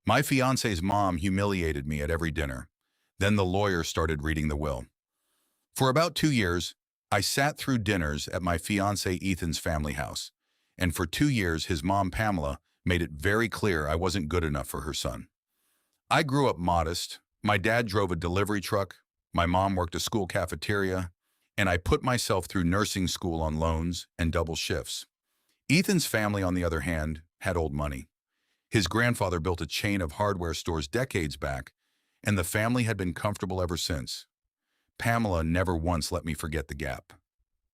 My fiance's mom humiliated me at every dinner. Then the lawyer started reading the will. For about 2 years, I sat through dinners at my fiance Ethan's family house. And for 2 years, his mom Pamela made it very clear I wasn't good enough for her son. I grew up modest. My dad drove a delivery truck. My mom worked a school cafeteria. And I put myself through nursing school on loans and double shifts. Ethan's family, on the other hand, had old money. His grandfather built a chain of hardware stores decades back, and the family had been comfortable ever since. Pamela never once let me forget the gap.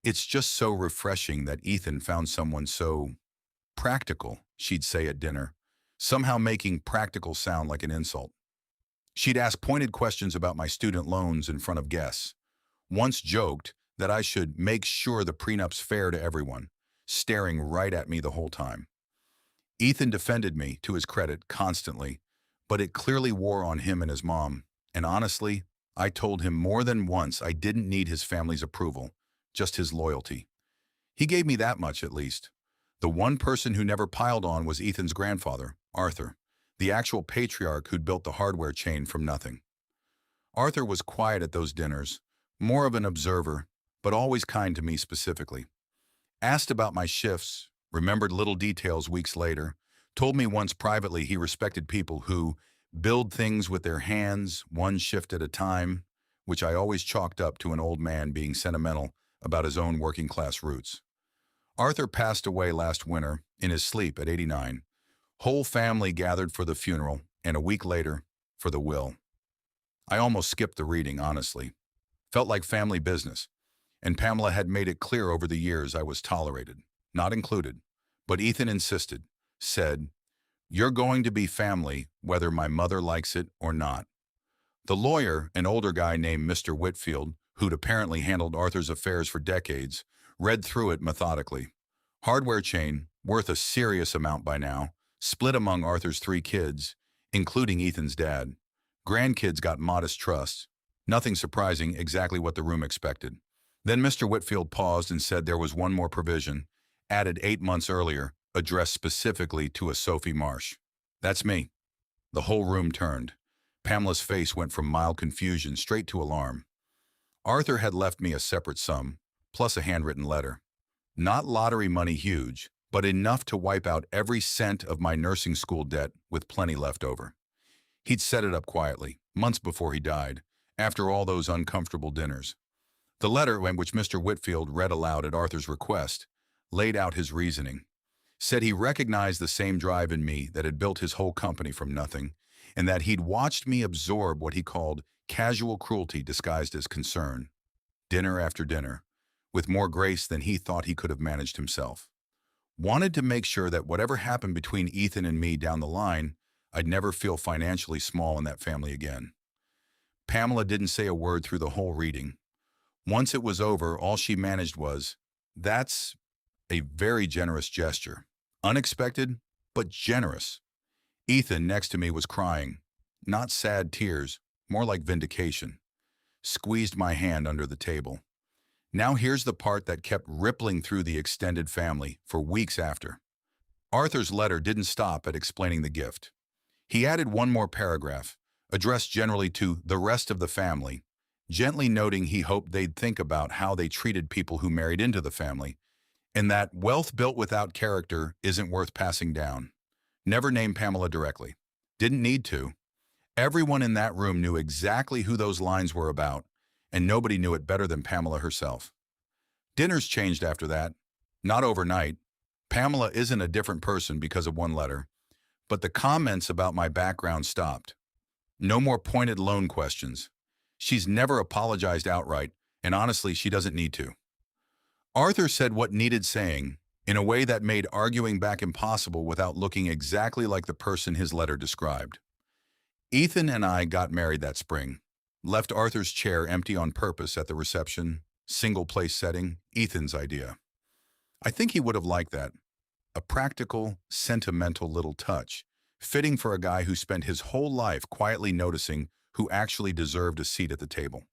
It's just so refreshing that Ethan found someone so practical, she'd say at dinner, somehow making practical sound like an insult. She'd ask pointed questions about my student loans in front of guests. Once joked that I should make sure the prenup's fair to everyone, staring right at me the whole time. Ethan defended me, to his credit, constantly, but it clearly wore on him and his mom. And honestly, I told him more than once I didn't need his family's approval, just his loyalty. He gave me that much, at least. The one person who never piled on was Ethan's grandfather, Arthur, the actual patriarch who'd built the hardware chain from nothing. Arthur was quiet at those dinners, more of an observer, but always kind to me specifically. Asked about my shifts, remembered little details weeks later, told me once privately he respected people who build things with their hands, one shift at a time, which I always chalked up to an old man being sentimental about his own working-class roots. Arthur passed away last winter, in his sleep at 89. Whole family gathered for the funeral, and a week later, for the will. I almost skipped the reading, honestly. Felt like family business, and Pamela had made it clear over the years I was tolerated, not included. But Ethan insisted, said, "You're going to be family whether my mother likes it or not." The lawyer, an older guy named Mr. Whitfield, who'd apparently handled Arthur's affairs for decades, read through it methodically. Hardware chain, worth a serious amount by now, split among Arthur's 3 kids, including Ethan's dad. Grandkids got modest trusts. Nothing surprising, exactly what the room expected. Then Mr. Whitfield paused and said there was one more provision, added 8 months earlier, addressed specifically to a Sophie Marsh. That's me. The whole room turned. Pamela's face went from mild confusion straight to alarm. Arthur had left me a separate sum, plus a handwritten letter. Not lottery money huge, but enough to wipe out every cent of my nursing school debt with plenty left over. He'd set it up quietly, months before he died, after all those uncomfortable dinners. The letter, which Mr. Whitfield read aloud at Arthur's request, laid out his reasoning. Said he recognized the same drive in me that had built his whole company from nothing, and that he'd watched me absorb what he called casual cruelty disguised as concern, dinner after dinner, with more grace than he thought he could have managed himself. Wanted to make sure that whatever happened between Ethan and me down the line, I'd never feel financially small in that family again. Pamela didn't say a word through the whole reading. Once it was over, all she managed was, "That's a very generous gesture. Unexpected, but generous." Ethan, next to me, was crying. Not sad tears, more like vindication. Squeezed my hand under the table. Now here's the part that kept rippling through the extended family for weeks after. Arthur's letter didn't stop at explaining the gift. He added one more paragraph, addressed generally to the rest of the family, gently noting he hoped they'd think about how they treated people who married into the family, and that wealth built without character isn't worth passing down. Never named Pamela directly. Didn't need to. Everyone in that room knew exactly who those lines were about, and nobody knew it better than Pamela herself. Dinners changed after that. Not overnight. Pamela isn't a different person because of one letter, but the comments about my background stopped. No more pointed loan questions. She's never apologized outright, and honestly, she doesn't need to. Arthur said what needed saying, in a way that made arguing back impossible without looking exactly like the person his letter described. Ethan and I got married that spring. Left Arthur's chair empty on purpose at the reception, single-place setting, Ethan's idea. I think he would have liked that. A practical, sentimental little touch, fitting for a guy who spent his whole life quietly noticing who actually deserved a seat at the table.